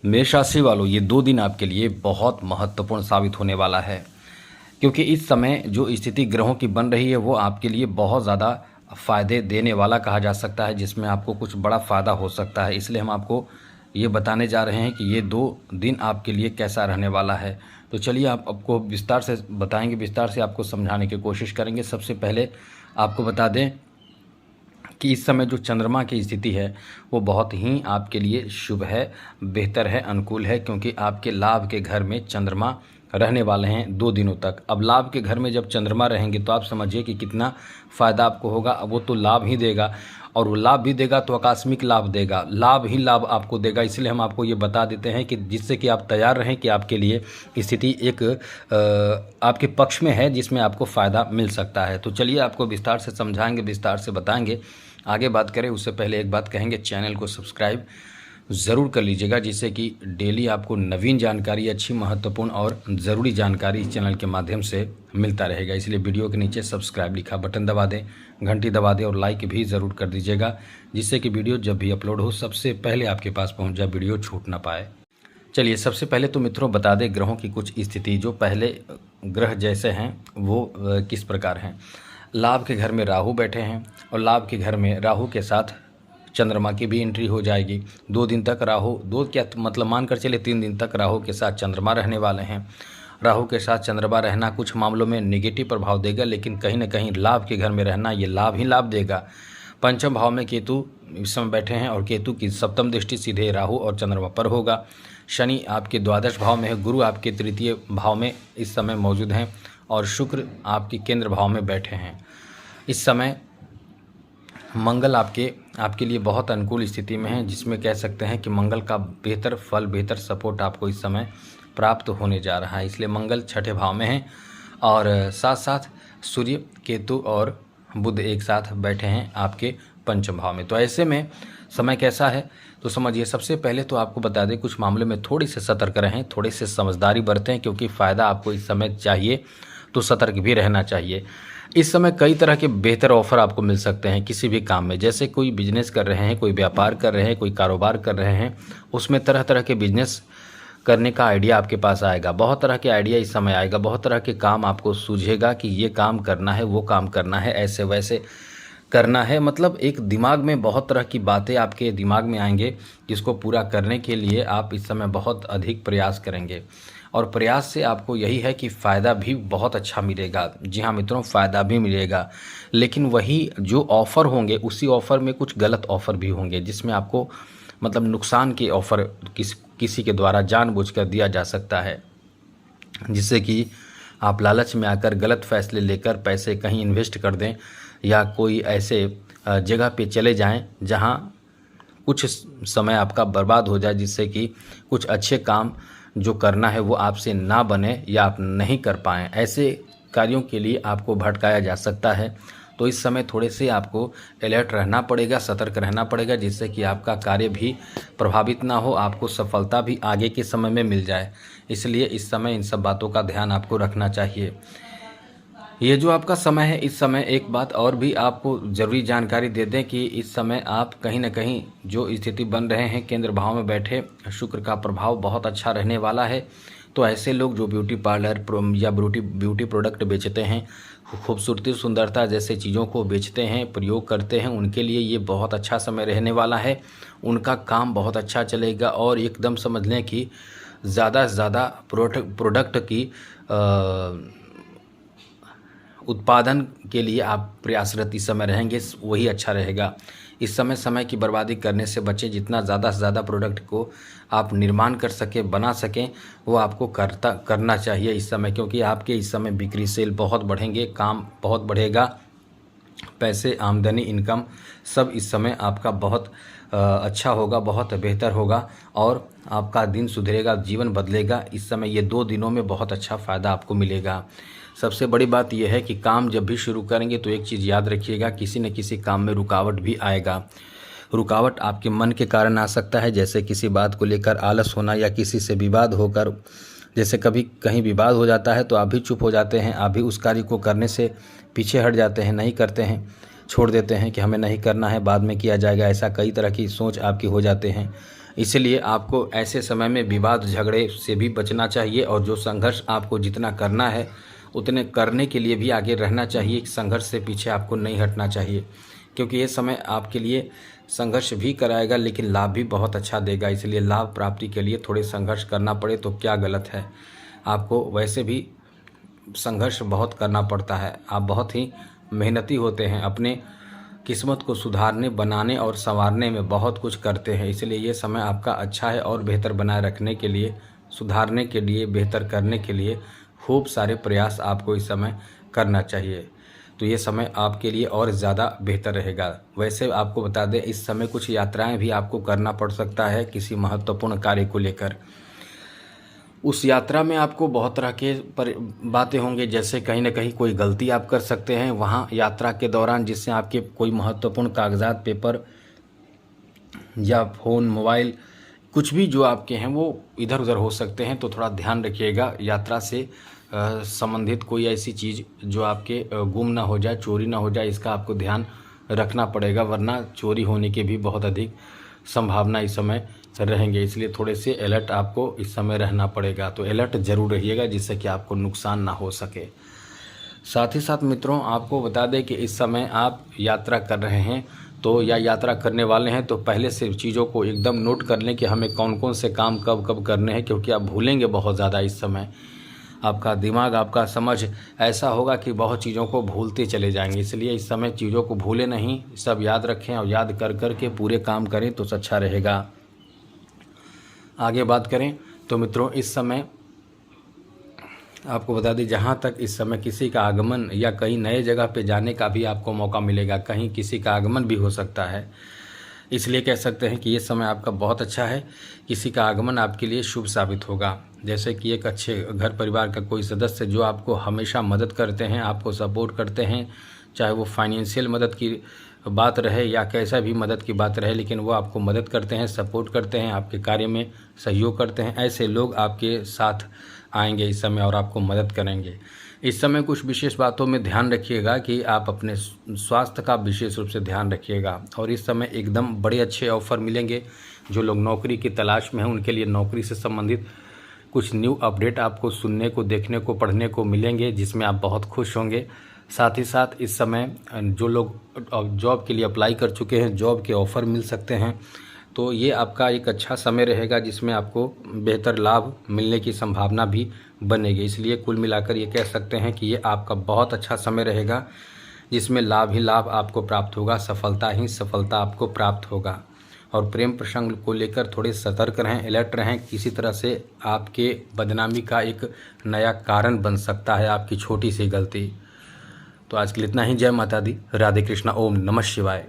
मेष राशि वालों, ये 2 दिन आपके लिए बहुत महत्वपूर्ण साबित होने वाला है, क्योंकि इस समय जो स्थिति ग्रहों की बन रही है वो आपके लिए बहुत ज़्यादा फ़ायदे देने वाला कहा जा सकता है, जिसमें आपको कुछ बड़ा फ़ायदा हो सकता है। इसलिए हम आपको ये बताने जा रहे हैं कि ये 2 दिन आपके लिए कैसा रहने वाला है। तो चलिए आपको विस्तार से बताएंगे, विस्तार से आपको समझाने की कोशिश करेंगे। सबसे पहले आपको बता दें कि इस समय जो चंद्रमा की स्थिति है वो बहुत ही आपके लिए शुभ है, बेहतर है, अनुकूल है, क्योंकि आपके लाभ के घर में चंद्रमा रहने वाले हैं 2 दिनों तक। अब लाभ के घर में जब चंद्रमा रहेंगे तो आप समझिए कि कितना फ़ायदा आपको होगा। अब वो तो लाभ ही देगा, और वो लाभ भी देगा तो आकस्मिक लाभ देगा, लाभ ही लाभ आपको देगा। इसलिए हम आपको ये बता देते हैं कि जिससे कि आप तैयार रहें कि आपके लिए स्थिति एक आपके पक्ष में है, जिसमें आपको फ़ायदा मिल सकता है। तो चलिए आपको विस्तार से समझाएंगे, विस्तार से बताएंगे। आगे बात करें उससे पहले एक बात कहेंगे, चैनल को सब्सक्राइब ज़रूर कर लीजिएगा, जिससे कि डेली आपको नवीन जानकारी, अच्छी, महत्वपूर्ण और ज़रूरी जानकारी इस चैनल के माध्यम से मिलता रहेगा। इसलिए वीडियो के नीचे सब्सक्राइब लिखा बटन दबा दें, घंटी दबा दें और लाइक भी ज़रूर कर दीजिएगा, जिससे कि वीडियो जब भी अपलोड हो सबसे पहले आपके पास पहुँच जाए, वीडियो छूट ना पाए। चलिए सबसे पहले तो मित्रों बता दें ग्रहों की कुछ स्थिति। जो पहले ग्रह जैसे हैं वो किस प्रकार हैं। लाभ के घर में राहु बैठे हैं, और लाभ के घर में राहु के साथ चंद्रमा की भी एंट्री हो जाएगी। 2 दिन तक राहु, 2 क्या मतलब मानकर चले 3 दिन तक राहु के साथ चंद्रमा रहने वाले हैं। राहु के साथ चंद्रमा रहना कुछ मामलों में नेगेटिव प्रभाव देगा, लेकिन कहीं ना कहीं लाभ के घर में रहना ये लाभ ही लाभ देगा। पंचम भाव में केतु इस समय बैठे हैं, और केतु की सप्तम दृष्टि सीधे राहु और चंद्रमा पर होगा। शनि आपके द्वादश भाव में है, गुरु आपके तृतीय भाव में इस समय मौजूद हैं, और शुक्र आपके केंद्र भाव में बैठे हैं। इस समय मंगल आपके लिए बहुत अनुकूल स्थिति में है, जिसमें कह सकते हैं कि मंगल का बेहतर फल, बेहतर सपोर्ट आपको इस समय प्राप्त होने जा रहा है। इसलिए मंगल छठे भाव में है, और साथ साथ सूर्य, केतु और बुध एक साथ बैठे हैं आपके पंचम भाव में। तो ऐसे में समय कैसा है तो समझिए। सबसे पहले तो आपको बता दें कुछ मामले में थोड़ी से सतर्क रहें, थोड़ी से समझदारी बरतें, क्योंकि फ़ायदा आपको इस समय चाहिए तो सतर्क भी रहना चाहिए। इस समय कई तरह के बेहतर ऑफर आपको मिल सकते हैं किसी भी काम में। जैसे कोई बिजनेस कर रहे हैं, कोई व्यापार कर रहे हैं, कोई कारोबार कर रहे हैं, उसमें तरह तरह के बिजनेस करने का आइडिया आपके पास आएगा। बहुत तरह के आइडिया इस समय आएगा, बहुत तरह के काम आपको सूझेगा कि ये काम करना है, वो काम करना है, ऐसे वैसे करना है। मतलब एक दिमाग में बहुत तरह की बातें आपके दिमाग में आएंगे, जिसको पूरा करने के लिए आप इस समय बहुत अधिक प्रयास करेंगे, और प्रयास से आपको यही है कि फ़ायदा भी बहुत अच्छा मिलेगा। जी हाँ मित्रों, फ़ायदा भी मिलेगा, लेकिन वही जो ऑफ़र होंगे उसी ऑफ़र में कुछ गलत ऑफ़र भी होंगे, जिसमें आपको मतलब नुकसान के ऑफ़र किसी के द्वारा जानबूझकर दिया जा सकता है, जिससे कि आप लालच में आकर गलत फैसले लेकर पैसे कहीं इन्वेस्ट कर दें, या कोई ऐसे जगह पे चले जाएं जहां कुछ समय आपका बर्बाद हो जाए, जिससे कि कुछ अच्छे काम जो करना है वो आपसे ना बने या आप नहीं कर पाएँ। ऐसे कार्यों के लिए आपको भटकाया जा सकता है। तो इस समय थोड़े से आपको अलर्ट रहना पड़ेगा, सतर्क रहना पड़ेगा, जिससे कि आपका कार्य भी प्रभावित ना हो, आपको सफलता भी आगे के समय में मिल जाए। इसलिए इस समय इन सब बातों का ध्यान आपको रखना चाहिए। ये जो आपका समय है, इस समय एक बात और भी आपको ज़रूरी जानकारी दे दें कि इस समय आप कहीं ना कहीं जो स्थिति बन रहे हैं, केंद्र भाव में बैठे शुक्र का प्रभाव बहुत अच्छा रहने वाला है। तो ऐसे लोग जो ब्यूटी पार्लर या ब्यूटी प्रोडक्ट बेचते हैं, खूबसूरती, सुंदरता जैसे चीज़ों को बेचते हैं, प्रयोग करते हैं, उनके लिए ये बहुत अच्छा समय रहने वाला है। उनका काम बहुत अच्छा चलेगा, और एकदम समझ लें कि ज़्यादा से ज़्यादा प्रोडक्ट की उत्पादन के लिए आप प्रयासरत इस समय रहेंगे, वही अच्छा रहेगा। इस समय की बर्बादी करने से बचें। जितना ज़्यादा से ज़्यादा प्रोडक्ट को आप निर्माण कर सकें, बना सकें, वो आपको करना चाहिए इस समय, क्योंकि आपके इस समय बिक्री सेल बहुत बढ़ेंगे, काम बहुत बढ़ेगा, पैसे, आमदनी, इनकम सब इस समय आपका बहुत अच्छा होगा, बहुत बेहतर होगा, और आपका दिन सुधरेगा, जीवन बदलेगा। इस समय ये 2 दिनों में बहुत अच्छा फ़ायदा आपको मिलेगा। सबसे बड़ी बात यह है कि काम जब भी शुरू करेंगे तो एक चीज़ याद रखिएगा, किसी न किसी काम में रुकावट भी आएगा। रुकावट आपके मन के कारण आ सकता है, जैसे किसी बात को लेकर आलस होना, या किसी से विवाद होकर, जैसे कभी कहीं विवाद हो जाता है तो आप भी चुप हो जाते हैं, आप भी उस कार्य को करने से पीछे हट जाते हैं, नहीं करते हैं, छोड़ देते हैं कि हमें नहीं करना है, बाद में किया जाएगा। ऐसा कई तरह की सोच आपकी हो जाते हैं, इसलिए आपको ऐसे समय में विवाद झगड़े से भी बचना चाहिए और जो संघर्ष आपको जितना करना है उतने करने के लिए भी आगे रहना चाहिए। संघर्ष से पीछे आपको नहीं हटना चाहिए, क्योंकि ये समय आपके लिए संघर्ष भी कराएगा लेकिन लाभ भी बहुत अच्छा देगा। इसलिए लाभ प्राप्ति के लिए थोड़े संघर्ष करना पड़े तो क्या गलत है। आपको वैसे भी संघर्ष बहुत करना पड़ता है, आप बहुत ही मेहनती होते हैं, अपने किस्मत को सुधारने, बनाने और संवारने में बहुत कुछ करते हैं। इसलिए ये समय आपका अच्छा है और बेहतर बनाए रखने के लिए, सुधारने के लिए, बेहतर करने के लिए खूब सारे प्रयास आपको इस समय करना चाहिए। तो ये समय आपके लिए और ज़्यादा बेहतर रहेगा। वैसे आपको बता दें, इस समय कुछ यात्राएं भी आपको करना पड़ सकता है किसी महत्वपूर्ण कार्य को लेकर। उस यात्रा में आपको बहुत तरह के बातें होंगे, जैसे कहीं ना कहीं कोई गलती आप कर सकते हैं वहाँ यात्रा के दौरान, जिससे आपके कोई महत्वपूर्ण कागजात, पेपर या फ़ोन, मोबाइल, कुछ भी जो आपके हैं वो इधर उधर हो सकते हैं। तो थोड़ा ध्यान रखिएगा, यात्रा से संबंधित कोई ऐसी चीज़ जो आपके गुम ना हो जाए, चोरी ना हो जाए, इसका आपको ध्यान रखना पड़ेगा, वरना चोरी होने की भी बहुत अधिक संभावना इस समय रहेंगे। इसलिए थोड़े से अलर्ट आपको इस समय रहना पड़ेगा। तो अलर्ट ज़रूर रहिएगा जिससे कि आपको नुकसान ना हो सके। साथ ही साथ मित्रों, आपको बता दें कि इस समय आप यात्रा कर रहे हैं तो या यात्रा करने वाले हैं तो पहले से चीज़ों को एकदम नोट कर लें कि हमें कौन कौन से काम कब कब करने हैं, क्योंकि आप भूलेंगे बहुत ज़्यादा। इस समय आपका दिमाग, आपका समझ ऐसा होगा कि बहुत चीज़ों को भूलते चले जाएंगे। इसलिए इस समय चीज़ों को भूले नहीं, सब याद रखें और याद कर कर के पूरे काम करें तो अच्छा रहेगा। आगे बात करें तो मित्रों, इस समय आपको बता दें, जहाँ तक इस समय किसी का आगमन या कहीं नए जगह पे जाने का भी आपको मौका मिलेगा, कहीं किसी का आगमन भी हो सकता है। इसलिए कह सकते हैं कि ये समय आपका बहुत अच्छा है, किसी का आगमन आपके लिए शुभ साबित होगा। जैसे कि एक अच्छे घर परिवार का कोई सदस्य जो आपको हमेशा मदद करते हैं, आपको सपोर्ट करते हैं, चाहे वो फाइनेंशियल मदद की बात रहे या कैसा भी मदद की बात रहे, लेकिन वो आपको मदद करते हैं, सपोर्ट करते हैं, आपके कार्य में सहयोग करते हैं। ऐसे लोग आपके साथ आएंगे इस समय और आपको मदद करेंगे। इस समय कुछ विशेष बातों में ध्यान रखिएगा कि आप अपने स्वास्थ्य का विशेष रूप से ध्यान रखिएगा। और इस समय एकदम बड़े अच्छे ऑफ़र मिलेंगे। जो लोग नौकरी की तलाश में हैं उनके लिए नौकरी से संबंधित कुछ न्यू अपडेट आपको सुनने को, देखने को, पढ़ने को मिलेंगे, जिसमें आप बहुत खुश होंगे। साथ ही साथ इस समय जो लोग जॉब के लिए अप्लाई कर चुके हैं, जॉब के ऑफ़र मिल सकते हैं। तो ये आपका एक अच्छा समय रहेगा जिसमें आपको बेहतर लाभ मिलने की संभावना भी बनेगी। इसलिए कुल मिलाकर ये कह सकते हैं कि ये आपका बहुत अच्छा समय रहेगा जिसमें लाभ ही लाभ आपको प्राप्त होगा, सफलता ही सफलता आपको प्राप्त होगा। और प्रेम प्रसंग को लेकर थोड़े सतर्क रहें, अलर्ट रहें। किसी तरह से आपके बदनामी का एक नया कारण बन सकता है आपकी छोटी सी गलती। तो आज के लिए इतना ही। जय माता दी, राधे कृष्णा, ओम नमः शिवाय।